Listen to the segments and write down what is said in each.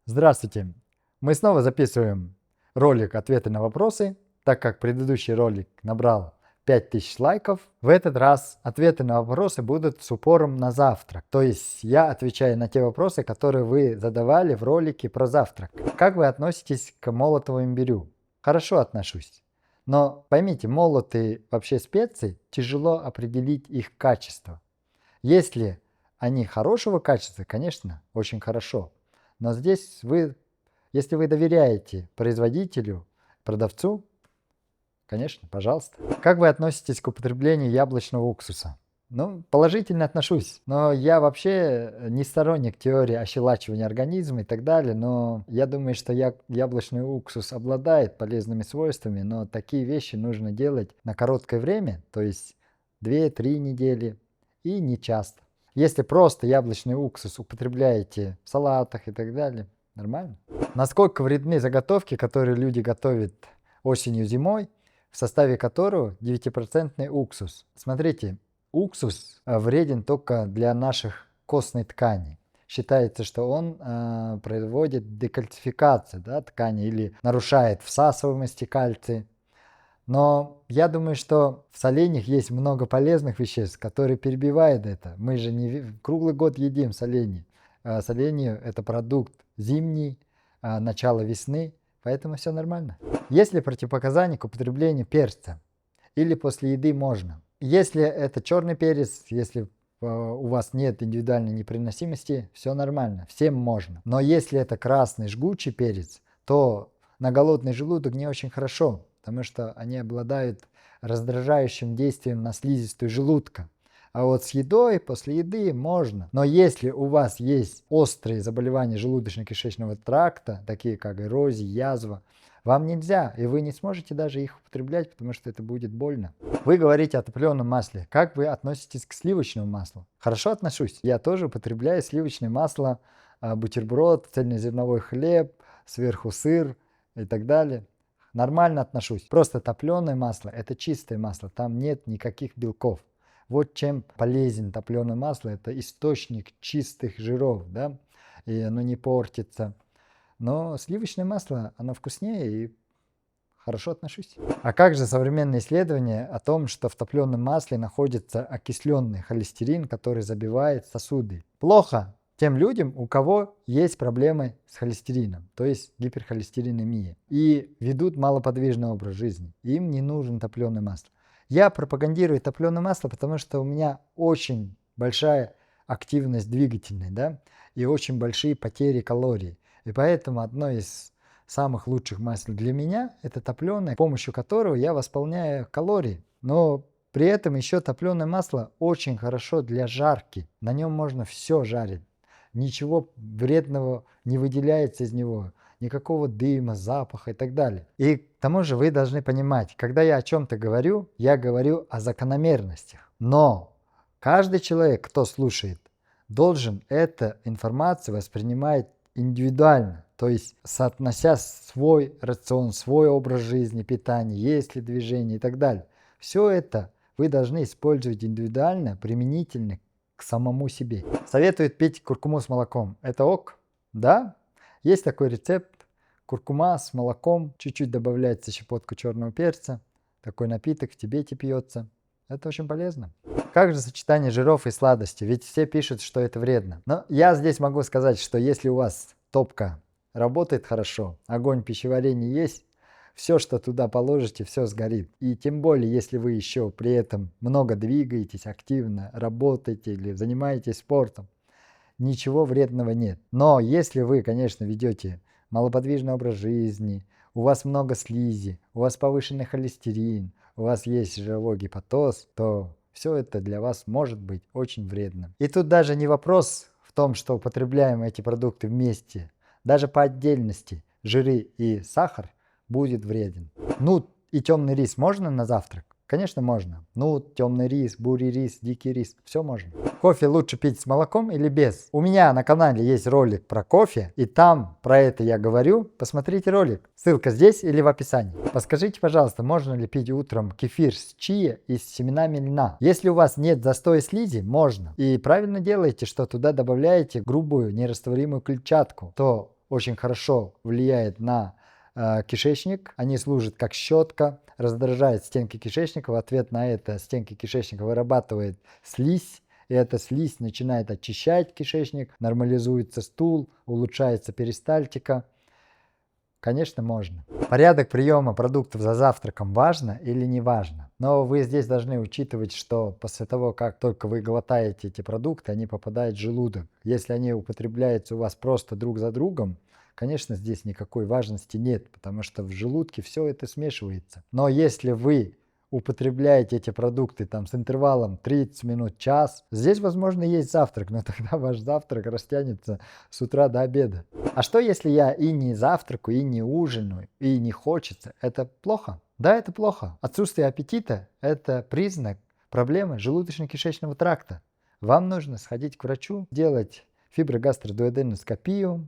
Здравствуйте! Мы снова записываем ролик «Ответы на вопросы», так как предыдущий ролик набрал 5000 лайков. В этот раз ответы на вопросы будут с упором на завтрак. То есть я отвечаю на те вопросы, которые вы задавали в ролике про завтрак. Как вы относитесь к молотому имбирю? Хорошо отношусь. Но поймите, молотые вообще специи, тяжело определить их качество. Если они хорошего качества, конечно, очень хорошо. Но здесь если вы доверяете производителю, продавцу, конечно, пожалуйста. Как вы относитесь к употреблению яблочного уксуса? Ну, положительно отношусь, но я вообще не сторонник теории ощелачивания организма и так далее, но я думаю, что яблочный уксус обладает полезными свойствами, но такие вещи нужно делать на короткое время, то есть 2-3 недели и не часто. Если просто яблочный уксус употребляете в салатах и так далее, нормально. Насколько вредны заготовки, которые люди готовят осенью-зимой, в составе которого 9% уксус? Смотрите, уксус вреден только для наших костной ткани. Считается, что он производит декальцификацию ткани или нарушает всасываемость кальция. Но я думаю, что в соленьях есть много полезных веществ, которые перебивают это. Мы же не круглый год едим соленья. Соленье – это продукт зимний, начало весны, поэтому все нормально. Есть ли противопоказания к употреблению перца? Или после еды можно? Если это черный перец, если у вас нет индивидуальной непереносимости, все нормально, всем можно. Но если это красный жгучий перец, то на голодный желудок не очень хорошо, потому что они обладают раздражающим действием на слизистую желудка. А вот с едой, после еды можно. Но если у вас есть острые заболевания желудочно-кишечного тракта, такие как эрозия, язва, вам нельзя, и вы не сможете даже их употреблять, потому что это будет больно. Вы говорите о топленом масле. Как вы относитесь к сливочному маслу? Хорошо отношусь. Я тоже употребляю сливочное масло, бутерброд, цельнозерновой хлеб, сверху сыр и так далее. Нормально отношусь. Просто топленое масло – это чистое масло, там нет никаких белков. Вот чем полезен топленое масло – это источник чистых жиров, и оно не портится. Но сливочное масло, оно вкуснее и хорошо отношусь. А как же современные исследования о том, что в топленом масле находится окисленный холестерин, который забивает сосуды? Плохо тем людям, у кого есть проблемы с холестерином, то есть гиперхолестеринемия, и ведут малоподвижный образ жизни. Им не нужен топленое масло. Я пропагандирую топленое масло, потому что у меня очень большая активность двигательная, и очень большие потери калорий. И поэтому одно из самых лучших масел для меня это топленое, с помощью которого я восполняю калории. Но при этом еще топленое масло очень хорошо для жарки. На нем можно все жарить. Ничего вредного не выделяется из него. Никакого дыма, запаха и так далее. И к тому же вы должны понимать, когда я о чем-то говорю, я говорю о закономерностях. Но каждый человек, кто слушает, должен эту информацию воспринимать индивидуально, то есть соотнося свой рацион, свой образ жизни, питание, есть ли движение и так далее. Все это вы должны использовать индивидуально, применительно к самому себе. Советуют пить куркуму с молоком. Это ок? Да? Есть такой рецепт. Куркума с молоком, чуть-чуть добавляется щепотку черного перца. Такой напиток в Тибете пьется. Это очень полезно. Как же сочетание жиров и сладости? Ведь все пишут, что это вредно. Но я здесь могу сказать, что если у вас топка работает хорошо, огонь пищеварения есть, все, что туда положите, все сгорит. И тем более, если вы еще при этом много двигаетесь, активно работаете или занимаетесь спортом, ничего вредного нет. Но если вы, конечно, ведете малоподвижный образ жизни, у вас много слизи, у вас повышенный холестерин, у вас есть жировой гепатоз, то все это для вас может быть очень вредным. И тут даже не вопрос в том, что употребляем эти продукты вместе. Даже по отдельности жиры и сахар будет вреден. Ну и темный рис можно на завтрак? Конечно, можно. Ну, темный рис, бурый рис, дикий рис, все можно. Кофе лучше пить с молоком или без? У меня на канале есть ролик про кофе, и там про это я говорю. Посмотрите ролик. Ссылка здесь или в описании. Подскажите, пожалуйста, можно ли пить утром кефир с чиа и с семенами льна? Если у вас нет застоя слизи, можно. И правильно делаете, что туда добавляете грубую нерастворимую клетчатку. То очень хорошо влияет на кишечник. Они служат как щетка, раздражает стенки кишечника. В ответ на это стенки кишечника вырабатывает слизь. И эта слизь начинает очищать кишечник, нормализуется стул, улучшается перистальтика. Конечно, можно. Порядок приема продуктов за завтраком важно или не важно? Но вы здесь должны учитывать, что после того, как только вы глотаете эти продукты, они попадают в желудок. Если они употребляются у вас просто друг за другом, конечно, здесь никакой важности нет, потому что в желудке все это смешивается. Но если вы употребляете эти продукты там с интервалом 30 минут, час, здесь, возможно, есть завтрак, но тогда ваш завтрак растянется с утра до обеда. А что, если я и не завтракаю, и не ужинаю, и не хочется? Это плохо? Да, это плохо. Отсутствие аппетита – это признак проблемы желудочно-кишечного тракта. Вам нужно сходить к врачу, делать фиброгастродуоденоскопию,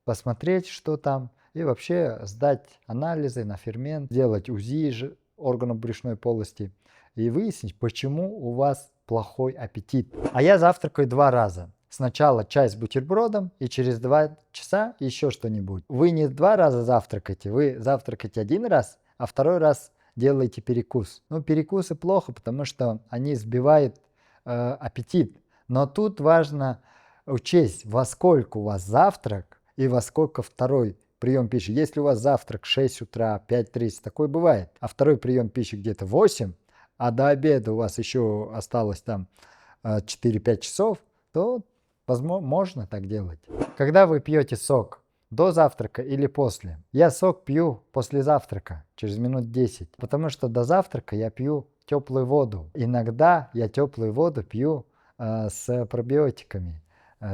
посмотреть, что там, и вообще сдать анализы на фермент, делать УЗИ органов брюшной полости и выяснить, почему у вас плохой аппетит. А я завтракаю 2 раза. Сначала чай с бутербродом и через 2 часа еще что-нибудь. Вы не 2 раза завтракаете, вы завтракаете 1 раз, а 2 раз делаете перекус. Ну, перекусы плохо, потому что они сбивают аппетит. Но тут важно учесть, во сколько у вас завтрак и во сколько второй прием пищи. Если у вас завтрак 6 утра, 5:30, такое бывает, а второй прием пищи где-то 8, а до обеда у вас еще осталось там 4-5 часов, то возможно, можно так делать. Когда вы пьете сок, до завтрака или после? Я сок пью после завтрака, через минут 10, потому что до завтрака я пью теплую воду. Иногда я теплую воду пью с пробиотиками,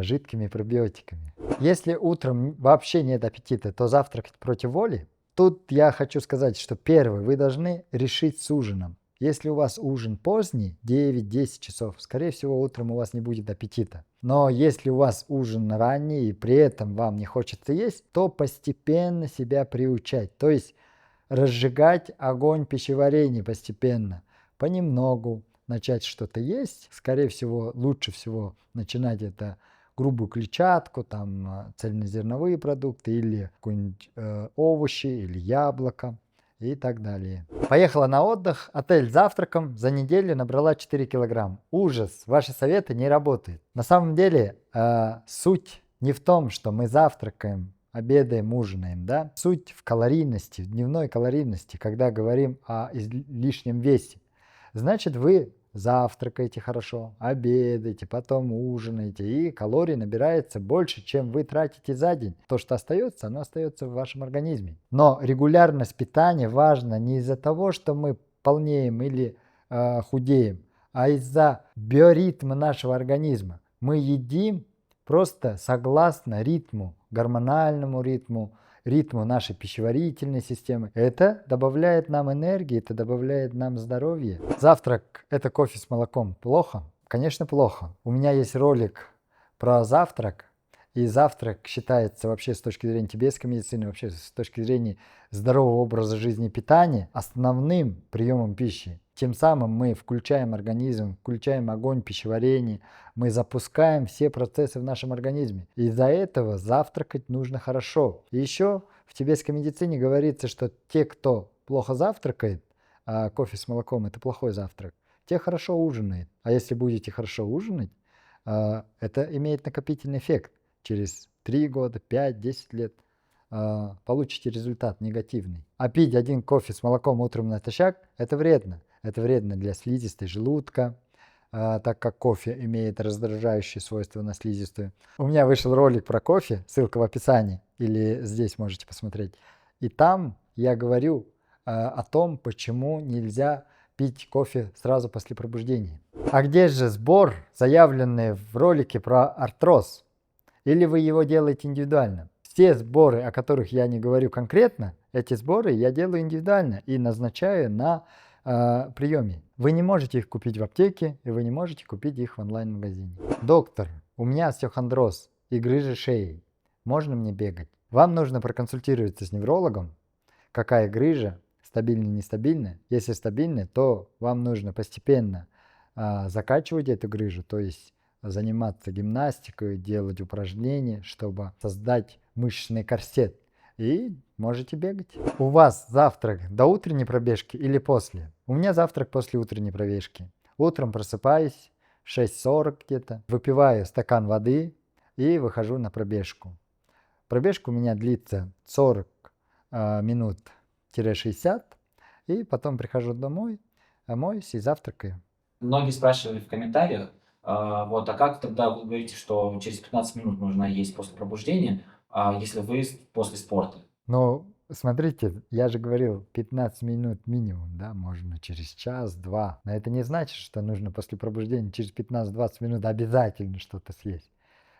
жидкими пробиотиками. Если утром вообще нет аппетита, то завтракать против воли. Тут я хочу сказать, что первое, вы должны решить с ужином. Если у вас ужин поздний, 9-10 часов, скорее всего, утром у вас не будет аппетита. Но если у вас ужин ранний и при этом вам не хочется есть, то постепенно себя приучать. То есть разжигать огонь пищеварения постепенно, понемногу начать что-то есть. Скорее всего, лучше всего начинать это грубую клетчатку, там цельнозерновые продукты или какие-нибудь овощи или яблоко и так далее. Поехала на отдых, отель с завтраком, за неделю набрала 4 килограмм. Ужас, ваши советы не работают. На самом деле суть не в том, что мы завтракаем, обедаем, ужинаем, да? Суть в калорийности, в дневной калорийности, когда говорим о лишнем весе. Значит, вы завтракаете хорошо, обедаете, потом ужинаете, и калорий набирается больше, чем вы тратите за день. То, что остается, оно остается в вашем организме. Но регулярность питания важна не из-за того, что мы полнеем или худеем, а из-за биоритма нашего организма. Мы едим просто согласно ритму, гормональному ритму, ритму нашей пищеварительной системы. Это добавляет нам энергии, это добавляет нам здоровье. Завтрак – это кофе с молоком. Плохо? Конечно, плохо. У меня есть ролик про завтрак, и завтрак считается вообще с точки зрения тибетской медицины, вообще с точки зрения здорового образа жизни и питания основным приемом пищи. Тем самым мы включаем организм, включаем огонь пищеварения, мы запускаем все процессы в нашем организме. Из-за этого завтракать нужно хорошо. И еще в тибетской медицине говорится, что те, кто плохо завтракает, а кофе с молоком – это плохой завтрак, те хорошо ужинают. А если будете хорошо ужинать, это имеет накопительный эффект. Через 3 года, 5-10 лет получите результат негативный. А пить 1 кофе с молоком утром натощак – это вредно. Это вредно для слизистой желудка, так как кофе имеет раздражающие свойства на слизистую. У меня вышел ролик про кофе, ссылка в описании, или здесь можете посмотреть. И там я говорю о том, почему нельзя пить кофе сразу после пробуждения. А где же сбор, заявленный в ролике про артроз? Или вы его делаете индивидуально? Все сборы, о которых я не говорю конкретно, эти сборы я делаю индивидуально и назначаю на приеме. Вы не можете их купить в аптеке, и вы не можете купить их в онлайн-магазине. Доктор, у меня остеохондроз и грыжа шеи. Можно мне бегать? Вам нужно проконсультироваться с неврологом, какая грыжа, стабильная, нестабильная. Если стабильная, то вам нужно постепенно закачивать эту грыжу, то есть заниматься гимнастикой, делать упражнения, чтобы создать мышечный корсет и можете бегать. У вас завтрак до утренней пробежки или после? У меня завтрак после утренней пробежки. Утром просыпаюсь, 6:40 где-то, выпиваю стакан воды и выхожу на пробежку. Пробежка у меня длится 40 минут-60, и потом прихожу домой, моюсь и завтракаю. Многие спрашивали в комментариях, вот, а как тогда вы говорите, что через 15 минут нужно есть после пробуждения, если вы после спорта? Ну, смотрите, я же говорил, 15 минут минимум, да, можно через час-два. Но это не значит, что нужно после пробуждения через 15-20 минут обязательно что-то съесть.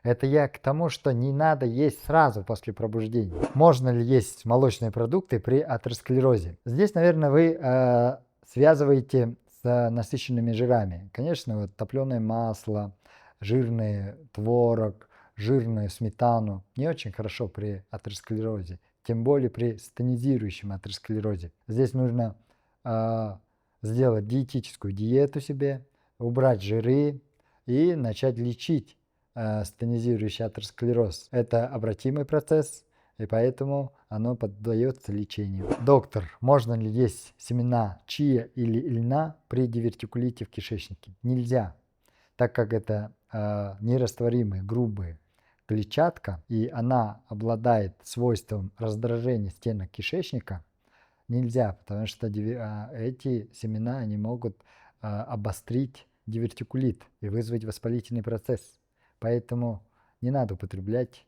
Это я к тому, что не надо есть сразу после пробуждения. Можно ли есть молочные продукты при атеросклерозе? Здесь, наверное, вы связываете с насыщенными жирами. Конечно, вот топленое масло, жирный творог, жирную сметану не очень хорошо при атеросклерозе, тем более при стенозирующем атеросклерозе. Здесь нужно сделать диетическую диету себе, убрать жиры и начать лечить стенозирующий атеросклероз. Это обратимый процесс, и поэтому оно поддается лечению. Доктор, можно ли есть семена чиа или льна при дивертикулите в кишечнике? Нельзя, так как это нерастворимые грубые клетчатка, и она обладает свойством раздражения стенок кишечника. Нельзя, потому что эти семена они могут обострить дивертикулит и вызвать воспалительный процесс. Поэтому не надо употреблять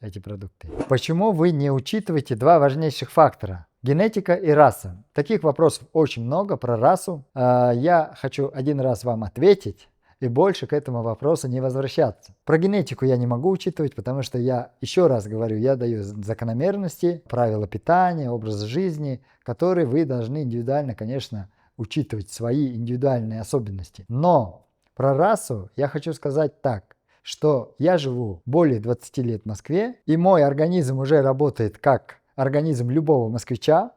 эти продукты. Почему вы не учитываете два важнейших фактора? Генетика и раса. Таких вопросов очень много про расу. Я хочу один раз вам ответить и больше к этому вопросу не возвращаться. Про генетику я не могу учитывать, потому что я, еще раз говорю, я даю закономерности, правила питания, образа жизни, которые вы должны индивидуально, конечно, учитывать свои индивидуальные особенности. Но про расу я хочу сказать так, что я живу более 20 лет в Москве, и мой организм уже работает как организм любого москвича,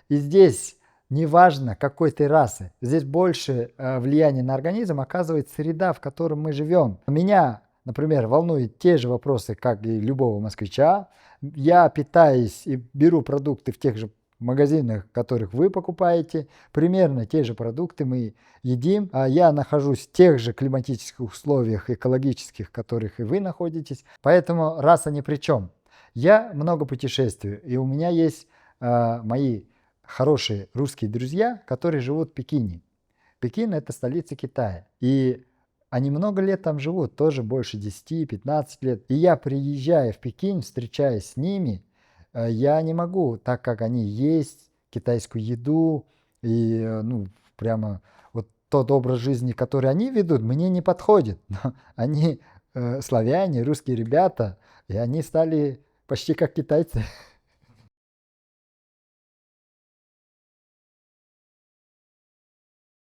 и здесь неважно какой ты расы, здесь больше влияния на организм оказывает среда, в которой мы живем. Меня, например, волнуют те же вопросы, как и любого москвича. Я питаюсь и беру продукты в тех же магазинах, которых вы покупаете, примерно те же продукты мы едим. Я нахожусь в тех же климатических условиях экологических, в которых и вы находитесь, поэтому раса ни при чем. Я много путешествую, и у меня есть мои хорошие русские друзья, которые живут в Пекине. Пекин – это столица Китая, и они много лет там живут, тоже больше 10-15 лет. И я, приезжая в Пекин, встречаясь с ними, я не могу, так как они есть китайскую еду, и прямо вот тот образ жизни, который они ведут, мне не подходит. Но они славяне, русские ребята, и они стали почти как китайцы.